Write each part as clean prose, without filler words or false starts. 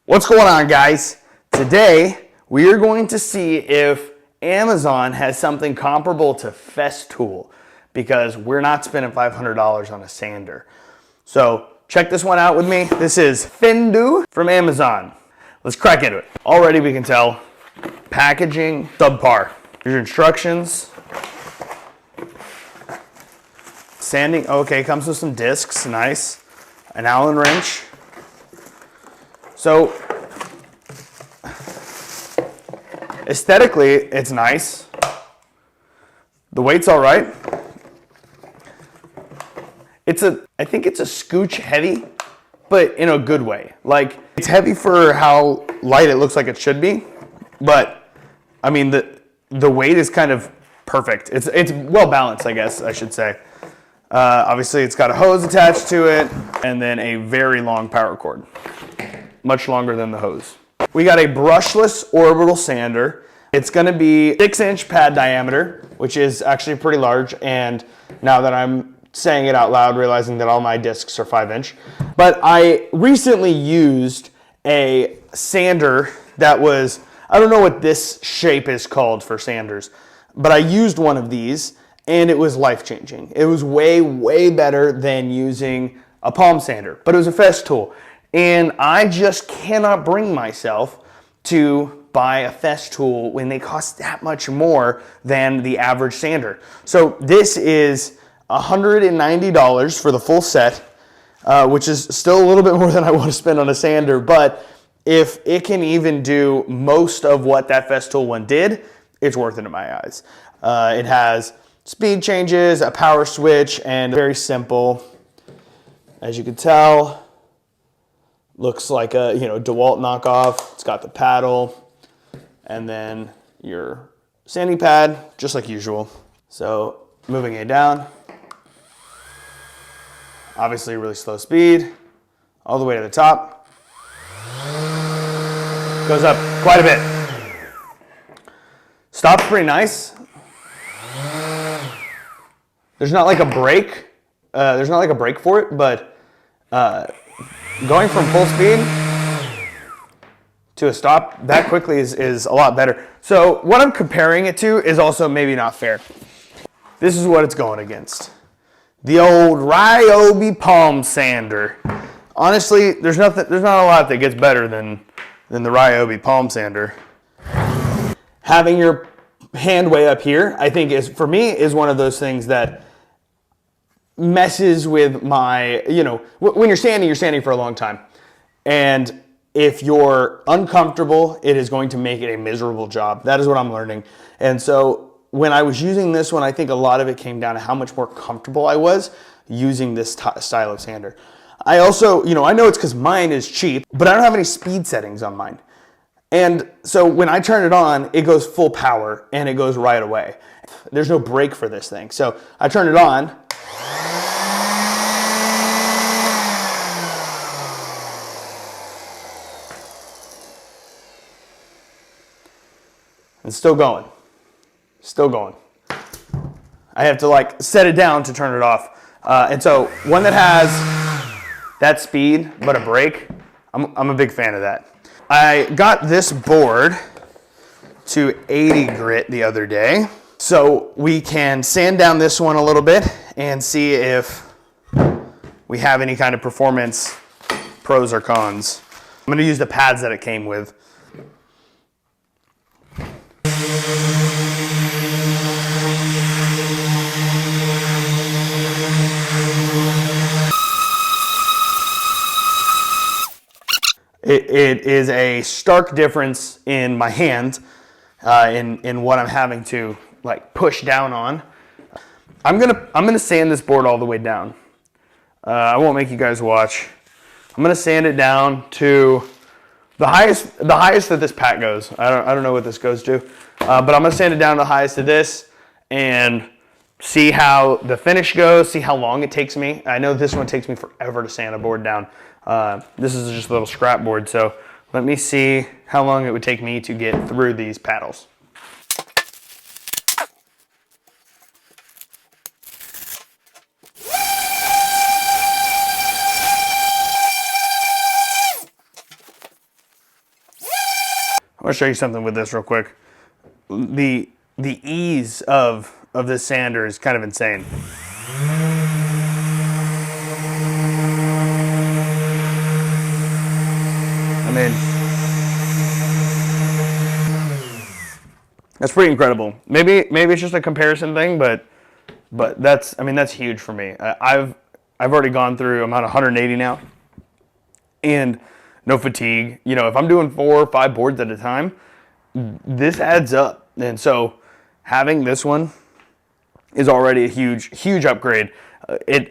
What's going on, guys? Today we are going to see if Amazon has something comparable to Festool, because we're not spending $500 on a sander. So check this one out with me. This is Phendo from Amazon. Let's crack into it. Already we can tell packaging subpar. Here's your instructions. Sanding, okay, comes with some discs, nice. An Allen wrench. So aesthetically, it's nice. The weight's all right. I think it's a scooch heavy, but in a good way. Like, it's heavy for how light it looks like it should be, but I mean, the weight is kind of perfect. It's well balanced, I guess I should say. Obviously, it's got a hose attached to it, and then a very long power cord. Much longer than the hose. We got a brushless orbital sander. It's gonna be 6-inch pad diameter, which is actually pretty large, and now that I'm saying it out loud, realizing that all my discs are 5-inch. But I recently used a sander that was, I don't know what this shape is called for sanders, but I used one of these, and it was life-changing. It was way, way better than using a palm sander, but it was a Festool. And I just cannot bring myself to buy a Festool when they cost that much more than the average sander. So this is $190 for the full set, which is still a little bit more than I want to spend on a sander, but if it can even do most of what that Festool one did, it's worth it in my eyes. It has speed changes, a power switch, and very simple. As you can tell, looks like a DeWalt knockoff. It's got the paddle and then your sanding pad, just like usual. So moving it down, obviously really slow speed, all the way to the top. Goes up quite a bit. Stops pretty nice. There's not like a brake. There's not like a brake for it, but going from full speed to a stop that quickly is a lot better. So what I'm comparing it to is also maybe not fair. This is what it's going against. The old Ryobi palm sander. Honestly, there's not a lot that gets better than the Ryobi palm sander. Having your hand way up here, I think for me is one of those things that messes with my, when you're standing for a long time. And if you're uncomfortable, it is going to make it a miserable job. That is what I'm learning. And so when I was using this one, I think a lot of it came down to how much more comfortable I was using this style of sander. I also, I know it's because mine is cheap, but I don't have any speed settings on mine. And so when I turn it on, it goes full power and it goes right away. There's no brake for this thing. So I turn it on. It's still going. Still going. I have to set it down to turn it off. And so one that has that speed but a brake, I'm a big fan of that. I got this board to 80 grit the other day, so we can sand down this one a little bit and see if we have any kind of performance pros or cons. I'm going to use the pads that it came with. It is a stark difference in my hand, in what I'm having to push down on. I'm gonna sand this board all the way down. I won't make you guys watch. I'm gonna sand it down to the highest that this pack goes. I don't know what this goes to, but I'm gonna sand it down to the highest of this and see how the finish goes, see how long it takes me. I know this one takes me forever to sand a board down. This is just a little scrap board, so let me see how long it would take me to get through these paddles. want to show you something with this real quick. The ease of this sander is kind of insane. I mean, that's pretty incredible. Maybe it's just a comparison thing, but that's, I mean, that's huge for me. I've already gone through, I'm at 180 now, and no fatigue. You know, if I'm doing 4 or 5 boards at a time, this adds up. And so having this one is already a huge upgrade.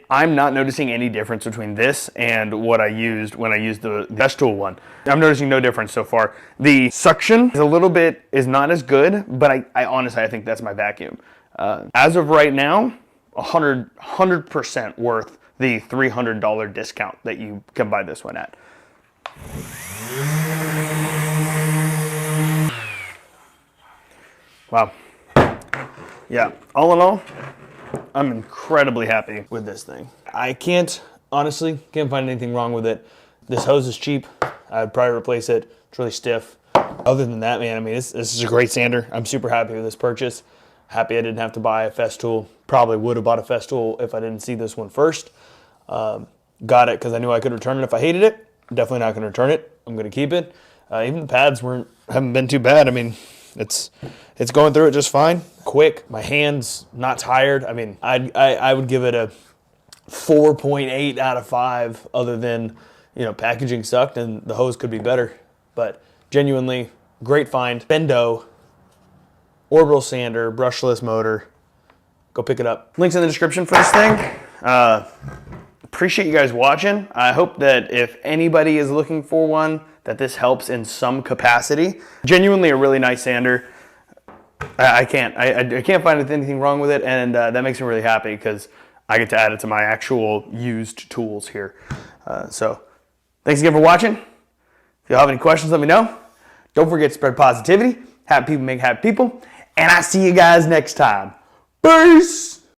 I'm not noticing any difference between this and what I used when I used the Festool one. I'm noticing no difference so far. The suction is not as good, but I honestly, I think that's my vacuum. As of right now, 100% worth the $300 discount that you can buy this one at. Wow. Yeah, all in all, I'm incredibly happy with this thing. I honestly can't find anything wrong with it. This hose is cheap. I'd probably replace it. It's really stiff. Other than that, man, I mean, this is a great sander. I'm super happy with this purchase. Happy I didn't have to buy a Festool. Probably would have bought a Festool if I didn't see this one first. Got it because I knew I could return it if I hated it. Definitely not going to return it. I'm going to keep it. Even the pads haven't been too bad. I mean, it's going through it just fine. Quick, my hands not tired. I mean, I would give it a 4.8 out of 5. Other than, you know, packaging sucked and the hose could be better. But genuinely great find. Phendo Orbital Sander brushless motor. Go pick it up. Links in the description for this thing. Appreciate you guys watching. I hope that if anybody is looking for one, that this helps in some capacity. Genuinely a really nice sander. I can't find anything wrong with it, and that makes me really happy because I get to add it to my actual used tools here. So thanks again for watching. If you have any questions, let me know. Don't forget to spread positivity. Happy people make happy people. And I'll see you guys next time. Peace!